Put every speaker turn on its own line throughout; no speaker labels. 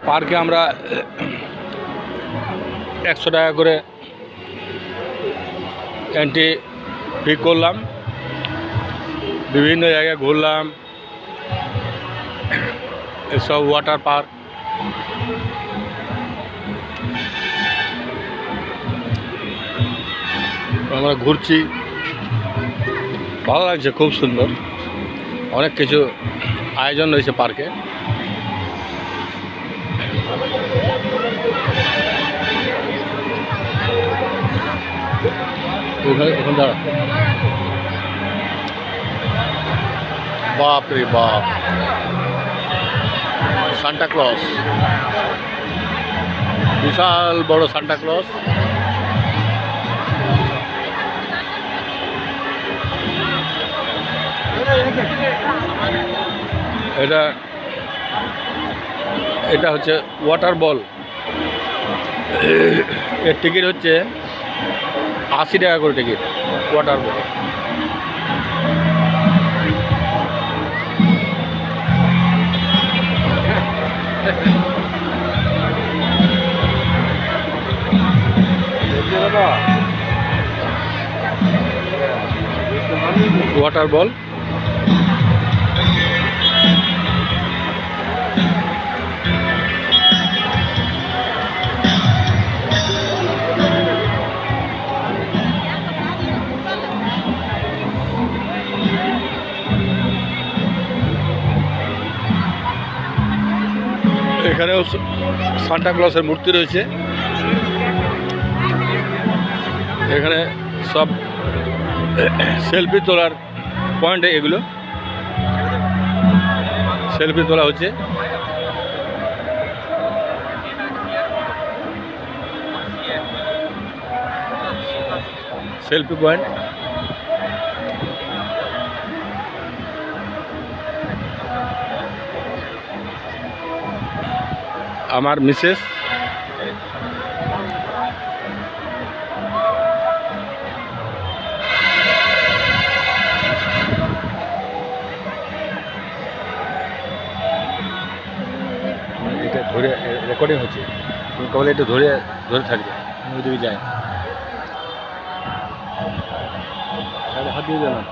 পার্কে আমরা 100 টাকা করে এন্ট্রি ফি করলাম, বিভিন্ন জায়গায় ঘুরলাম। এসব ওয়াটার পার্ক। আমরা ঘুরছি, ভালো লাগছে, খুব সুন্দর। অনেক কিছু আয়োজন রয়েছে পার্কে। ওখানে দাঁড়া, বাপ রে বাপ, সান্টা ক্লজ, বিশাল বড় সান্টা ক্লজ। এটা হচ্ছে ওয়াটার বল। এর টিকিট হচ্ছে 80 টাকা করে টিকিট, ওয়াটার বল। ওয়াটার বল। এখানেও সান্টা ক্লজের মূর্তি রয়েছে। এখানে সব সেলফি তোলার পয়েন্টে, এগুলো সেলফি তোলা হচ্ছে। Selfie point. আমার মিসেস এটা ধরে রেকর্ডিং হচ্ছে, তুমি কেবল এটা ধরে থাকবে, ওইদিকে যায়। হাত দিয়ে দিলাম।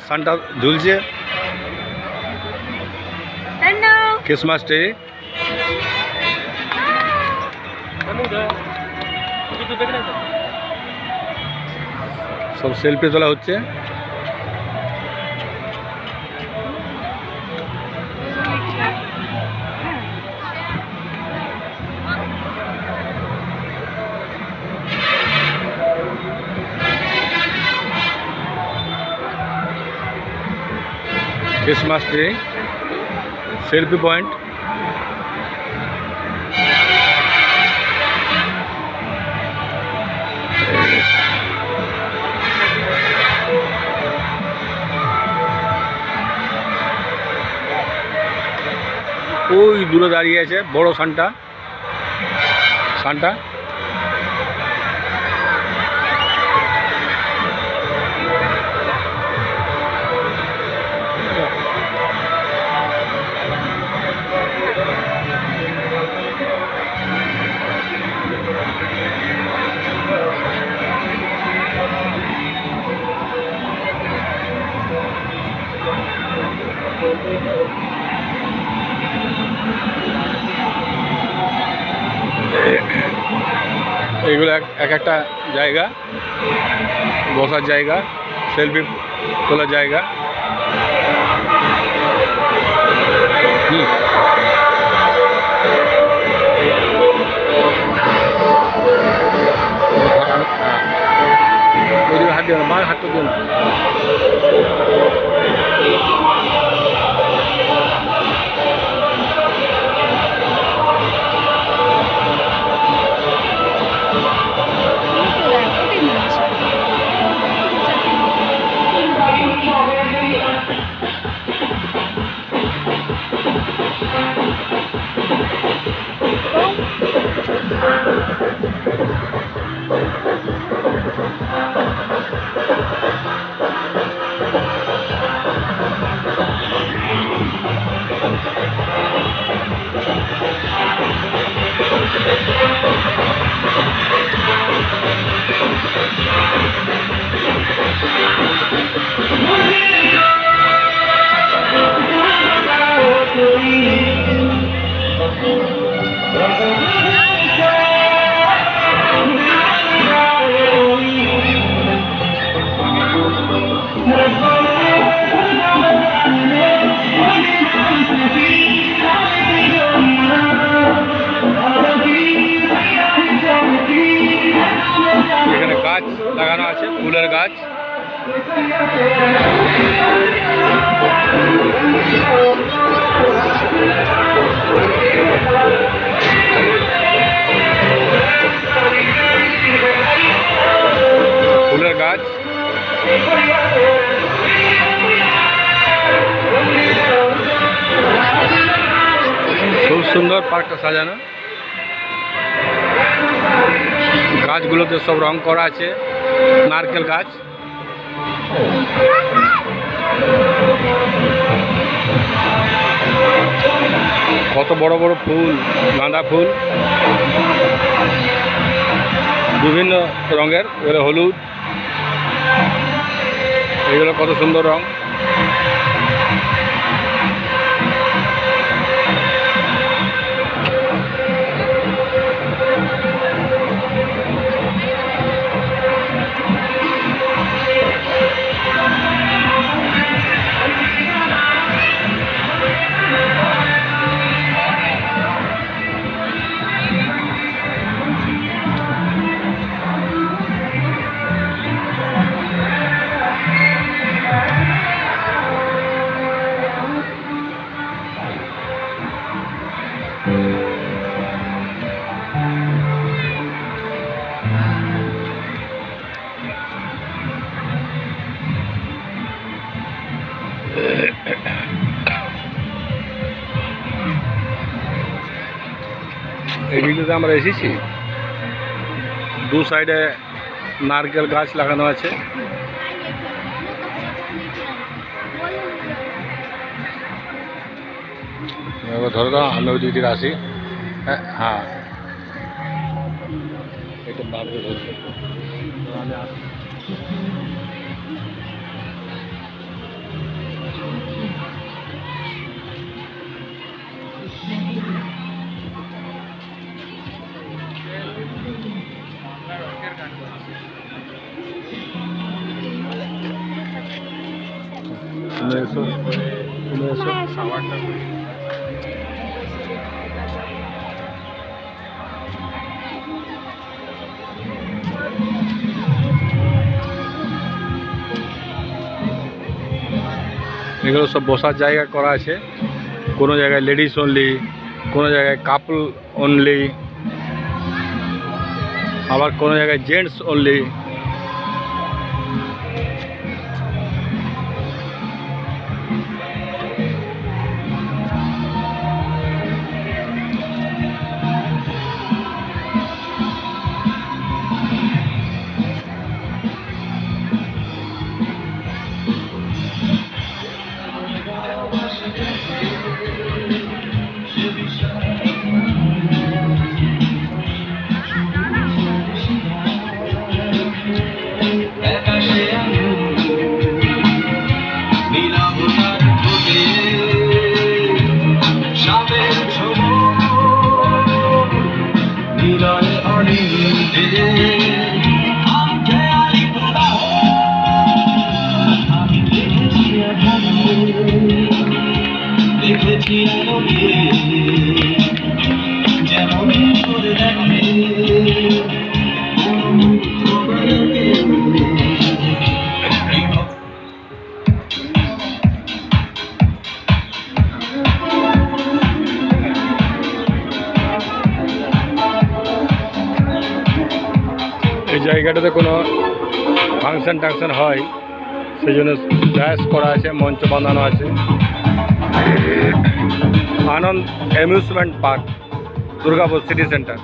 সান্টা ঝুলছে, ক্রিসমাস ট্রি। সব সেলফি তোলা হচ্ছে। Christmas tree, selfie point. ওই দূরে দাঁড়িয়ে আছে বড় সান্টা। এইগুলো এক একটা জায়গা, বসার জায়গা, সেলফি তোলার জায়গা। হাঁটতে দিও না। এখানে গাছ লাগানো আছে, ফুলের গাছ। ফুলের গাছ, খুব সুন্দর পার্কটা সাজানো। গাছগুলোতে সব রং করা আছে, নারকেল গাছ। কত বড় বড় ফুল, গাঁদা ফুল বিভিন্ন রঙের, এগুলো হলুদ, এগুলো কত সুন্দর রং। এই ভিডিওতে আমরা এসেছি, দু সাইডে নারকেল গাছ লাগানো আছে। ধরো দাও, আমি ওই দিক থেকে আসি। হ্যাঁ, এটা নারকেল ধরছে। এগুলো সব বসার জায়গা করা আছে, কোনো জায়গায় লেডিস অনলি, কোনো জায়গায় কাপল অনলি, আবার কোনো জায়গায় জেন্টস অনলি। জায়গাটাতে কোনো ফাংশন টাংশন হয় সেই জন্য ব্যাস করা আছে, মঞ্চ বাঁধানো আছে। Ananda amusement park, Durgapur city centre.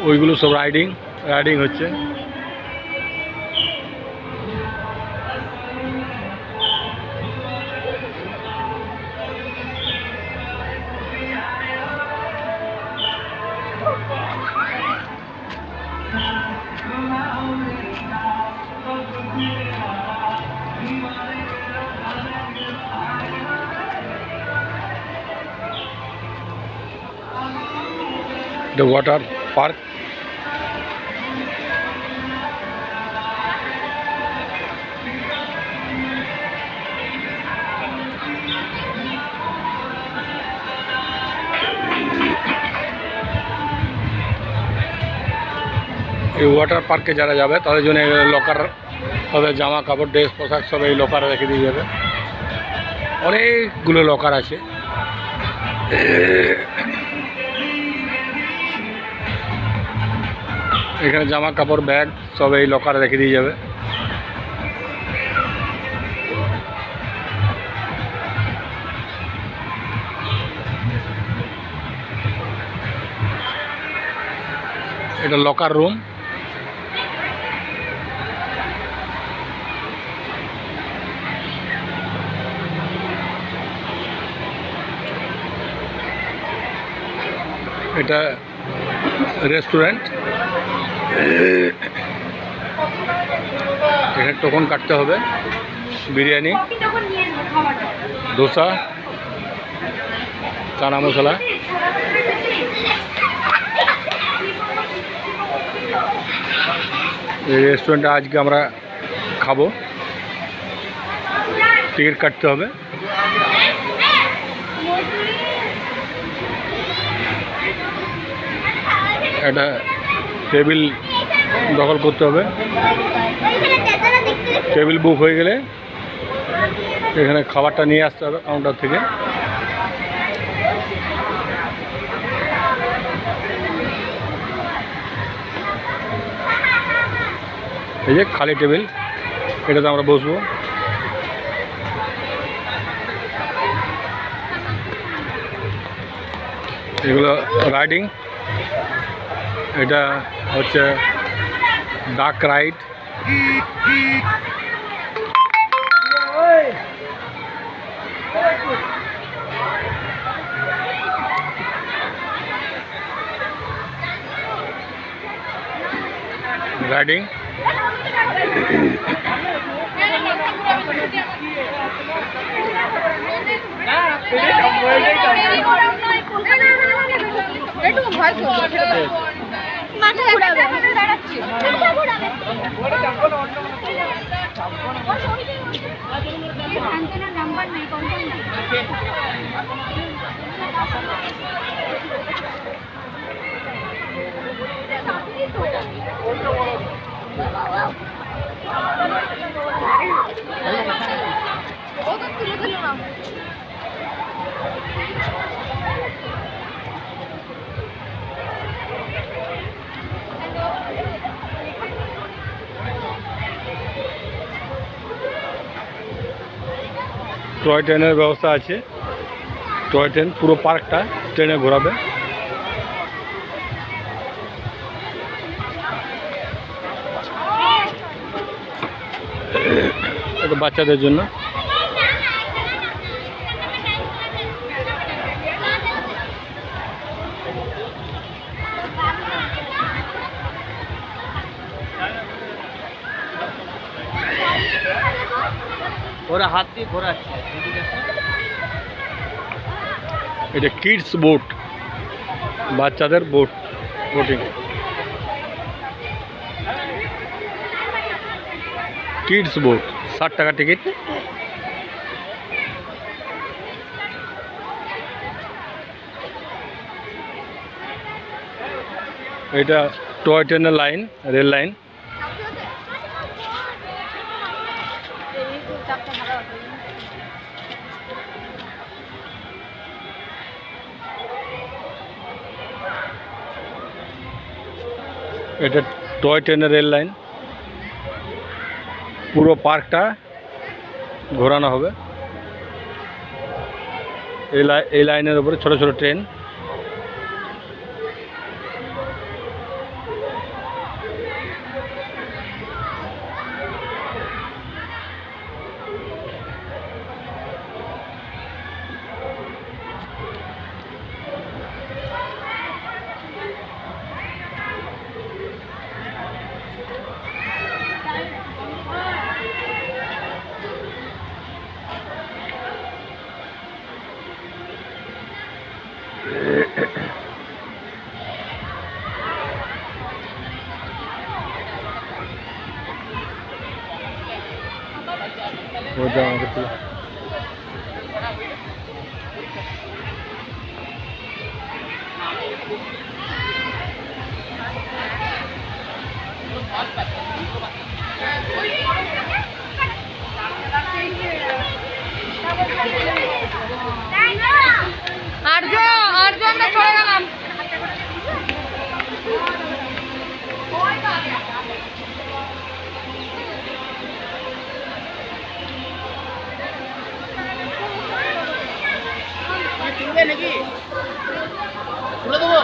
ওইগুলো সব রাইডিং হচ্ছে। The water park. এই ওয়াটার পার্কে যারা যাবে তাদের জন্য লকার, তাদের জামা কাপড় ড্রেস পোশাক সব এই লকারে রেখে দিয়ে যাবে। অনেকগুলো লকার আছে। এখানে জামা কাপড় ব্যাগ সব এই লকারে রেখে দিয়ে যাবে। এটা লকার রুম। এটা রেস্টুরেন্ট। এখানে টোকন কাটতে হবে। বিরিয়ানি, ধোসা, চানা মশলা। এই রেস্টুরেন্টে আজকে আমরা খাবো। টিকিট কাটতে হবে। একটা টেবিল দখল করতে হবে। টেবিল বুক হয়ে গেলে এখানে খাবারটা নিয়ে আসতে হবে কাউন্টার থেকে। এই যে খালি টেবিল, এটাতে আমরা বসবো। এগুলো রাইডিং। এটা হচ্ছে ডাক রাইড। রাইডিং
ভয় করবে মাথা ঘোরাবে দাঁড়াচ্ছি মাথা ঘোরাবে অ্যান্টেনার নাম্বার নাই কন্টাক্ট ও তো তুলে দিল না
টয় ট্রেনের ব্যবস্থা আছে। টয় ট্রেন পুরো পার্কটা ট্রেনে ঘোরাবে। এটা বাচ্চাদের জন্য।
ওরা হাত দিয়ে ঘোরাচ্ছে।
এটা কিডস বোট, বাচ্চাদের বোট, বোটিং। কিডস বোট 60 টাকা টিকিট। এটা টয় ট্রেনের লাইন, রেল লাইন। এটা টয় ট্রেনের রেল লাইন, পুরো পার্কটা ঘোরানো হবে। এই লাইনের উপরে ছোট ছোট ট্রেন। वो जाओगे तो
अर्जुन में छोड़ गया
নাকি খুলে দেবো।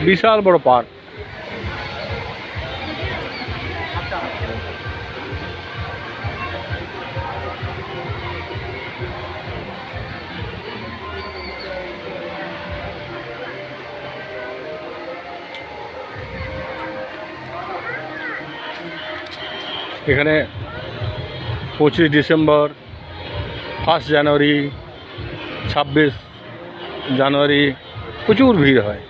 বিশাল বড় পার্ক। এখানে 25 ডিসেম্বর, 1 জানুয়ারি, 26 জানুয়ারি প্রচুর ভিড় হয়।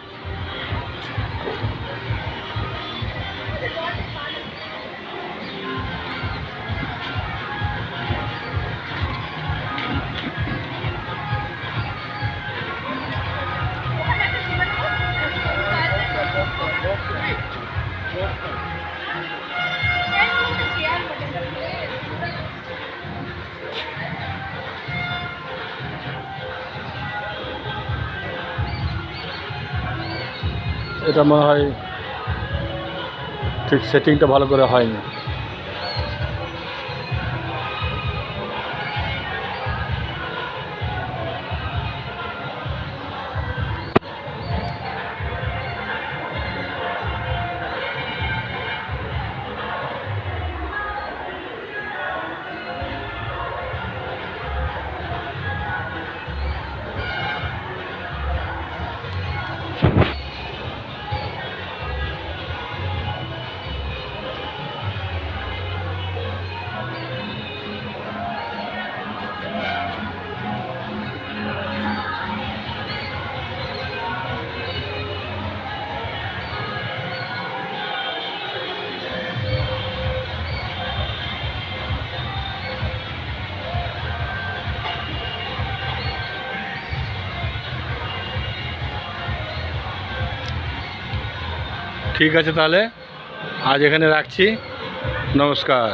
এটা মনে হয় ঠিক সেটিংটা ভালো করে হয়নি। ঠিক আছে তাহলে আজ এখানে রাখছি, নমস্কার।